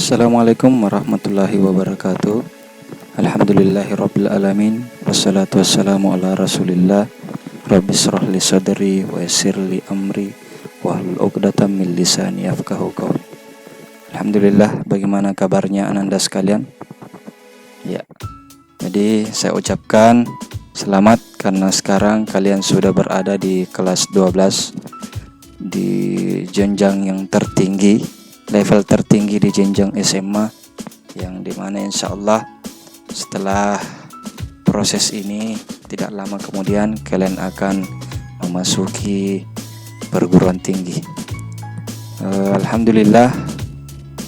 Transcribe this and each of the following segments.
Assalamualaikum warahmatullahi wabarakatuh. Alhamdulillahirabbil alamin. Wassalatu wassalamu ala Rasulillah. Rabbi shrah li sadri wa yassir li amri wahlul 'uqdatam min lisani yafqahu qawli. Alhamdulillah, bagaimana kabarnya Ananda sekalian? Ya. Jadi saya ucapkan selamat karena sekarang kalian sudah berada di kelas 12 di jenjang yang tertinggi, level tertinggi di jenjang SMA, yang dimana insya Allah setelah proses ini tidak lama kemudian kalian akan memasuki perguruan tinggi. Alhamdulillah,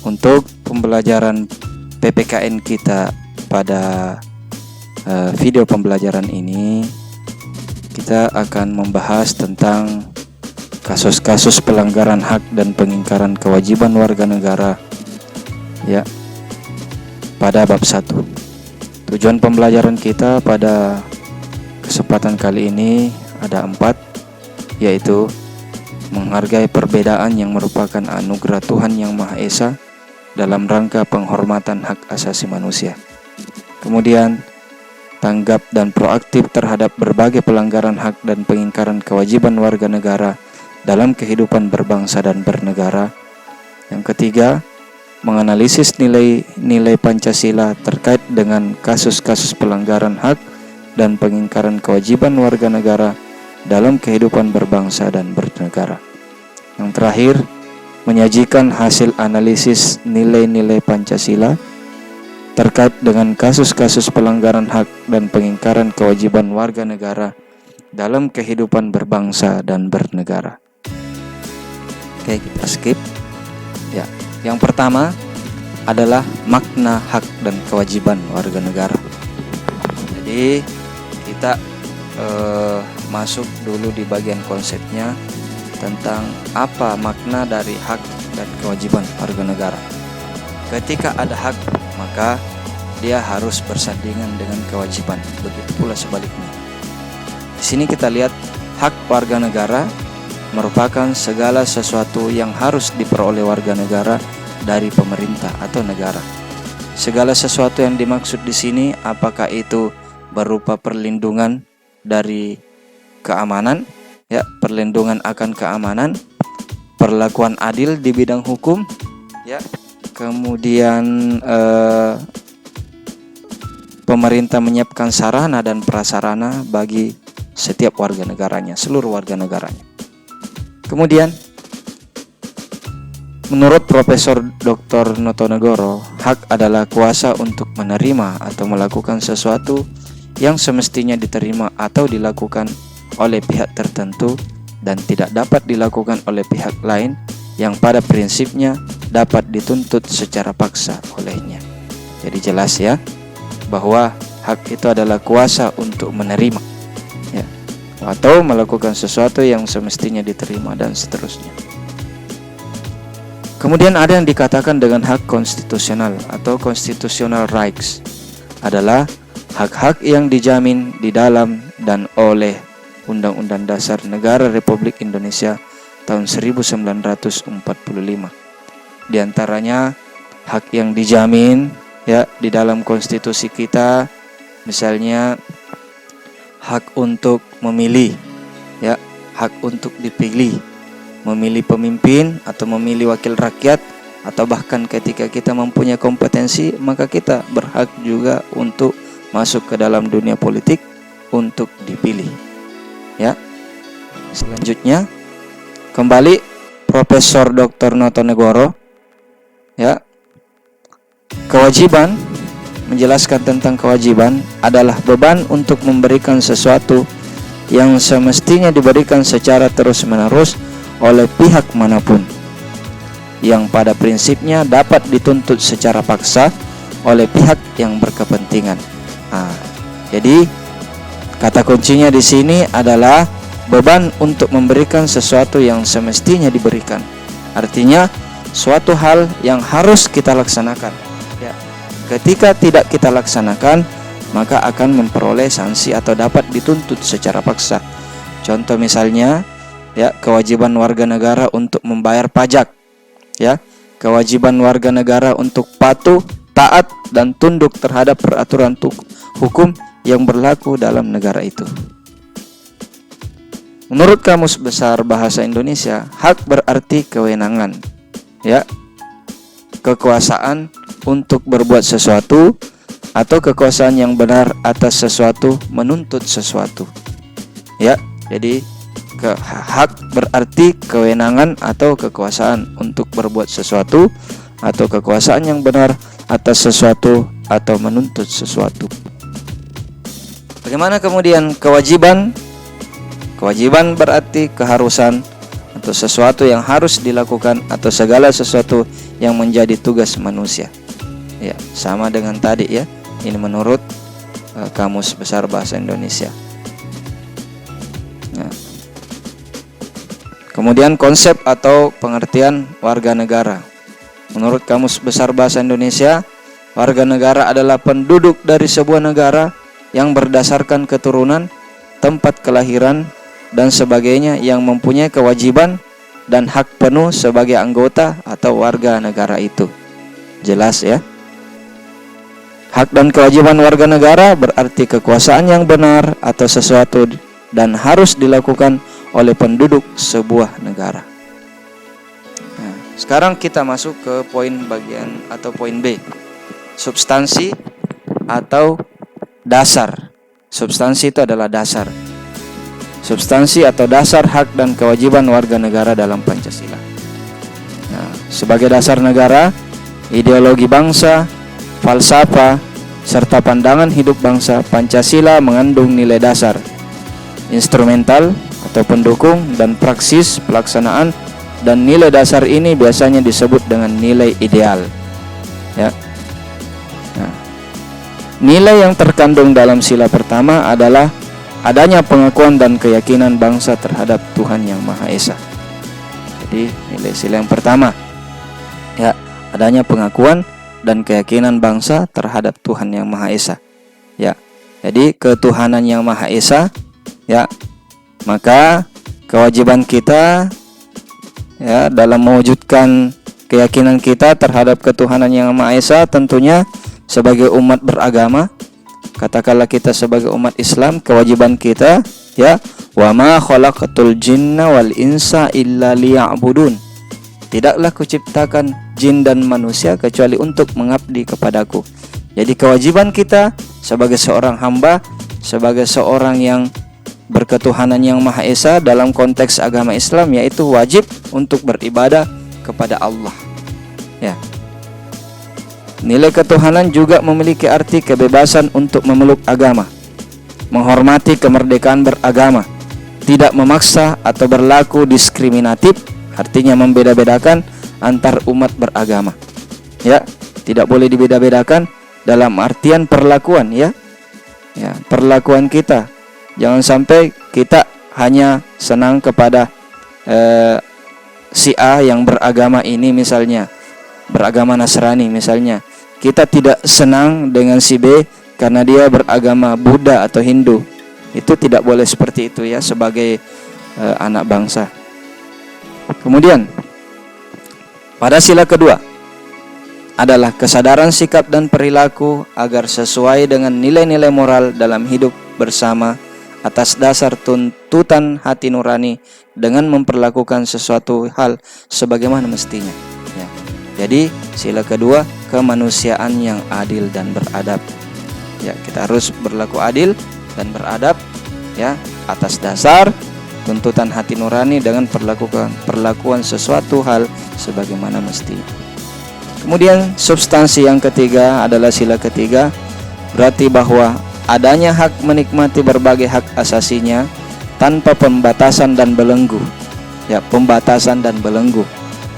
untuk pembelajaran PPKN kita pada video pembelajaran ini kita akan membahas tentang kasus-kasus pelanggaran hak dan pengingkaran kewajiban warga negara, ya, pada bab 1. Tujuan pembelajaran kita pada kesempatan kali ini ada 4, yaitu menghargai perbedaan yang merupakan anugerah Tuhan Yang Maha Esa dalam rangka penghormatan hak asasi manusia. Kemudian, tanggap dan proaktif terhadap berbagai pelanggaran hak dan pengingkaran kewajiban warga negara dalam kehidupan berbangsa dan bernegara. Yang ketiga, menganalisis nilai-nilai Pancasila terkait dengan kasus-kasus pelanggaran hak dan pengingkaran kewajiban warga negara dalam kehidupan berbangsa dan bernegara. Yang terakhir, menyajikan hasil analisis nilai-nilai Pancasila terkait dengan kasus-kasus pelanggaran hak dan pengingkaran kewajiban warga negara dalam kehidupan berbangsa dan bernegara. Oke, kita skip. Ya, yang pertama adalah makna hak dan kewajiban warga negara. Jadi kita masuk dulu di bagian konsepnya tentang apa makna dari hak dan kewajiban warga negara. Ketika ada hak, maka dia harus bersandingan dengan kewajiban. Begitu pula sebaliknya. Di sini kita lihat hak warga negara merupakan segala sesuatu yang harus diperoleh warga negara dari pemerintah atau negara. Segala sesuatu yang dimaksud di sini, apakah itu berupa perlindungan dari keamanan, ya, perlindungan akan keamanan, perlakuan adil di bidang hukum, ya, kemudian pemerintah menyiapkan sarana dan prasarana bagi setiap warga negaranya, seluruh warga negaranya. Kemudian, menurut Profesor Dr. Notonegoro, hak adalah kuasa untuk menerima atau melakukan sesuatu yang semestinya diterima atau dilakukan oleh pihak tertentu dan tidak dapat dilakukan oleh pihak lain yang pada prinsipnya dapat dituntut secara paksa olehnya. Jadi jelas ya, bahwa hak itu adalah kuasa untuk menerima, ya, atau melakukan sesuatu yang semestinya diterima dan seterusnya. Kemudian ada yang dikatakan dengan hak konstitusional atau constitutional rights, adalah hak-hak yang dijamin di dalam dan oleh Undang-Undang Dasar Negara Republik Indonesia tahun 1945. Di antaranya hak yang dijamin, ya, di dalam konstitusi kita, misalnya hak untuk memilih, ya, hak untuk dipilih, memilih pemimpin atau memilih wakil rakyat, atau bahkan ketika kita mempunyai kompetensi, maka kita berhak juga untuk masuk ke dalam dunia politik untuk dipilih, ya. Selanjutnya, kembali Profesor Dr. Notonegoro, ya, kewajiban, menjelaskan tentang kewajiban adalah beban untuk memberikan sesuatu yang semestinya diberikan secara terus-menerus oleh pihak manapun, yang pada prinsipnya dapat dituntut secara paksa oleh pihak yang berkepentingan. Jadi kata kuncinya di sini adalah beban untuk memberikan sesuatu yang semestinya diberikan. Artinya suatu hal yang harus kita laksanakan, ya. Ketika tidak kita laksanakan, maka akan memperoleh sanksi atau dapat dituntut secara paksa. Contoh misalnya, ya, kewajiban warga negara untuk membayar pajak, ya. kewajiban warga negara untuk patuh, taat, dan tunduk terhadap peraturan hukum yang berlaku dalam negara itu. Menurut Kamus Besar Bahasa Indonesia, hak berarti kewenangan, ya, kekuasaan untuk berbuat sesuatu atau kekuasaan yang benar atas sesuatu, menuntut sesuatu. Ya, jadi hak berarti kewenangan atau kekuasaan untuk berbuat sesuatu atau kekuasaan yang benar atas sesuatu atau menuntut sesuatu. Bagaimana kemudian kewajiban? Kewajiban berarti keharusan atau sesuatu yang harus dilakukan atau segala sesuatu yang menjadi tugas manusia. Ya, sama dengan tadi ya. Ini menurut Kamus Besar Bahasa Indonesia. Nah, kemudian konsep atau pengertian warga negara. Menurut Kamus Besar Bahasa Indonesia, warga negara adalah penduduk dari sebuah negara yang berdasarkan keturunan, tempat kelahiran, dan sebagainya yang mempunyai kewajiban dan hak penuh sebagai anggota atau warga negara itu. Jelas ya? Hak dan kewajiban warga negara berarti kekuasaan yang benar atau sesuatu dan harus dilakukan oleh penduduk sebuah negara. Nah, sekarang kita masuk ke poin bagian atau poin B. Substansi atau dasar. Substansi itu adalah dasar. Substansi atau dasar hak dan kewajiban warga negara dalam Pancasila. Nah, sebagai dasar negara, ideologi bangsa, falsafah, serta pandangan hidup bangsa, Pancasila mengandung nilai dasar, instrumental atau pendukung, dan praksis pelaksanaan, dan nilai dasar ini biasanya disebut dengan nilai ideal. Ya. Nah, nilai yang terkandung dalam sila pertama adalah adanya pengakuan dan keyakinan bangsa terhadap Tuhan Yang Maha Esa. Jadi nilai sila yang pertama, ya, adanya pengakuan dan keyakinan bangsa terhadap Tuhan Yang Maha Esa. Ya. Jadi ketuhanan Yang Maha Esa, ya. Maka kewajiban kita, ya, dalam mewujudkan keyakinan kita terhadap ketuhanan Yang Maha Esa, tentunya sebagai umat beragama, katakanlah kita sebagai umat Islam, kewajiban kita, ya, wa ma khalaqatul jinna wal insa illa liya'budun. Tidaklah kuciptakan jin dan manusia kecuali untuk mengabdi kepadaku. Jadi kewajiban kita sebagai seorang hamba, sebagai seorang yang berketuhanan Yang Maha Esa dalam konteks agama Islam, yaitu wajib untuk beribadah kepada Allah. Ya. Nilai ketuhanan juga memiliki arti kebebasan untuk memeluk agama, menghormati kemerdekaan beragama, tidak memaksa atau berlaku diskriminatif, artinya membeda-bedakan antar umat beragama. Ya, tidak boleh dibeda-bedakan dalam artian perlakuan, ya. Ya, perlakuan kita. Jangan sampai kita hanya senang kepada si A yang beragama ini misalnya, beragama Nasrani misalnya. Kita tidak senang dengan si B karena dia beragama Buddha atau Hindu. Itu tidak boleh seperti itu ya sebagai anak bangsa. Kemudian pada sila kedua adalah kesadaran sikap dan perilaku agar sesuai dengan nilai-nilai moral dalam hidup bersama atas dasar tuntutan hati nurani dengan memperlakukan sesuatu hal sebagaimana mestinya. Ya. Jadi sila kedua, kemanusiaan yang adil dan beradab. Ya, kita harus berlaku adil dan beradab, ya, atas dasar tuntutan hati nurani dengan perlakuan sesuatu hal sebagaimana mestinya. Kemudian substansi yang ketiga adalah sila ketiga, berarti bahwa adanya hak menikmati berbagai hak asasinya tanpa pembatasan dan belenggu. Ya, pembatasan dan belenggu.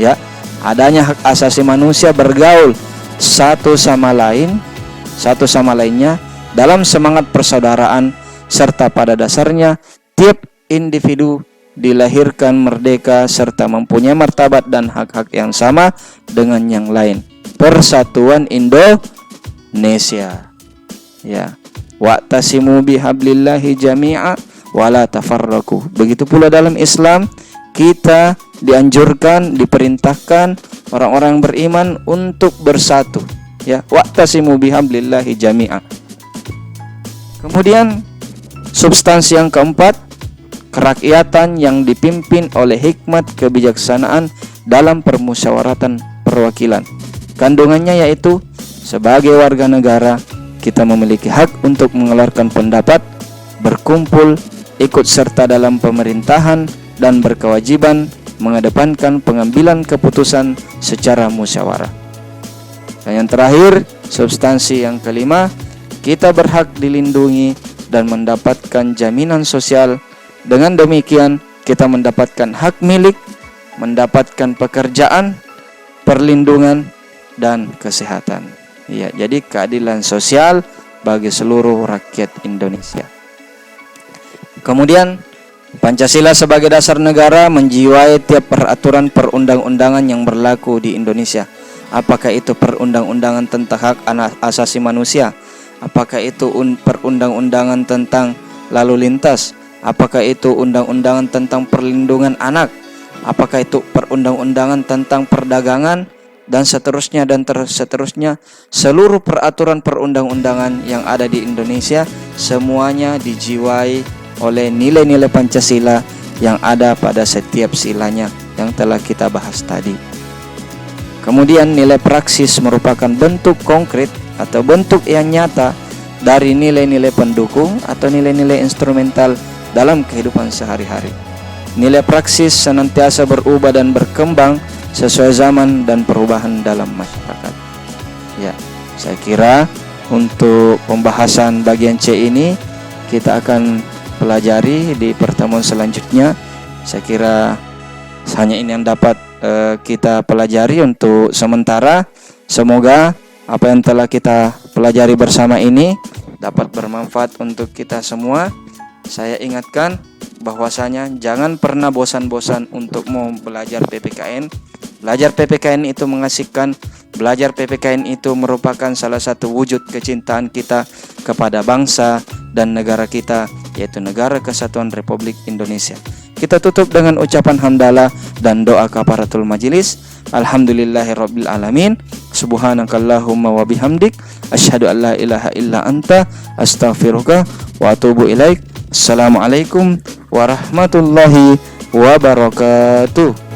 Ya, adanya hak asasi manusia bergaul satu sama lainnya dalam semangat persaudaraan, serta pada dasarnya tiap individu dilahirkan merdeka serta mempunyai martabat dan hak-hak yang sama dengan yang lain. Persatuan Indonesia. Ya. Wa'tasimu bihablillahi jami'a wala tafarraqu. Begitu pula dalam Islam, kita dianjurkan, diperintahkan orang-orang beriman untuk bersatu, ya, wa'tasimu bihablillahi jami'a. Kemudian substansi yang keempat, kerakyatan yang dipimpin oleh hikmat kebijaksanaan dalam permusyawaratan perwakilan. Kandungannya yaitu sebagai warga negara kita memiliki hak untuk mengeluarkan pendapat, berkumpul, ikut serta dalam pemerintahan, dan berkewajiban mengedepankan pengambilan keputusan secara musyawarah. Dan yang terakhir, substansi yang kelima, kita berhak dilindungi dan mendapatkan jaminan sosial. Dengan demikian, kita mendapatkan hak milik, mendapatkan pekerjaan, perlindungan, dan kesehatan. Ya, jadi keadilan sosial bagi seluruh rakyat Indonesia. Kemudian Pancasila sebagai dasar negara menjiwai tiap peraturan perundang-undangan yang berlaku di Indonesia. Apakah itu perundang-undangan tentang hak asasi manusia? Apakah itu perundang-undangan tentang lalu lintas? Apakah itu undang-undangan tentang perlindungan anak? Apakah itu perundang-undangan tentang perdagangan? Dan seterusnya dan seterusnya. Seluruh peraturan perundang-undangan yang ada di Indonesia semuanya dijiwai oleh nilai-nilai Pancasila yang ada pada setiap silanya yang telah kita bahas tadi. Kemudian nilai praksis merupakan bentuk konkret atau bentuk yang nyata dari nilai-nilai pendukung atau nilai-nilai instrumental dalam kehidupan sehari-hari. Nilai praksis senantiasa berubah dan berkembang sesuai zaman dan perubahan dalam masyarakat. Ya, saya kira untuk pembahasan bagian C ini kita akan pelajari di pertemuan selanjutnya. Saya kira hanya ini yang dapat kita pelajari untuk sementara. Semoga apa yang telah kita pelajari bersama ini dapat bermanfaat untuk kita semua. Saya ingatkan bahwasanya jangan pernah bosan-bosan untuk mau belajar PPKN. Belajar PPKN itu mengasihkan. Belajar PPKN itu merupakan salah satu wujud kecintaan kita kepada bangsa dan negara kita, yaitu Negara Kesatuan Republik Indonesia. Kita tutup dengan ucapan hamdalah dan doa kafaratul majelis. Alhamdulillahirabbil alamin. Subhanakallahumma wa bihamdik asyhadu an la ilaha illa anta astaghfiruka wa atubu ilaik. Assalamualaikum warahmatullahi wabarakatuh.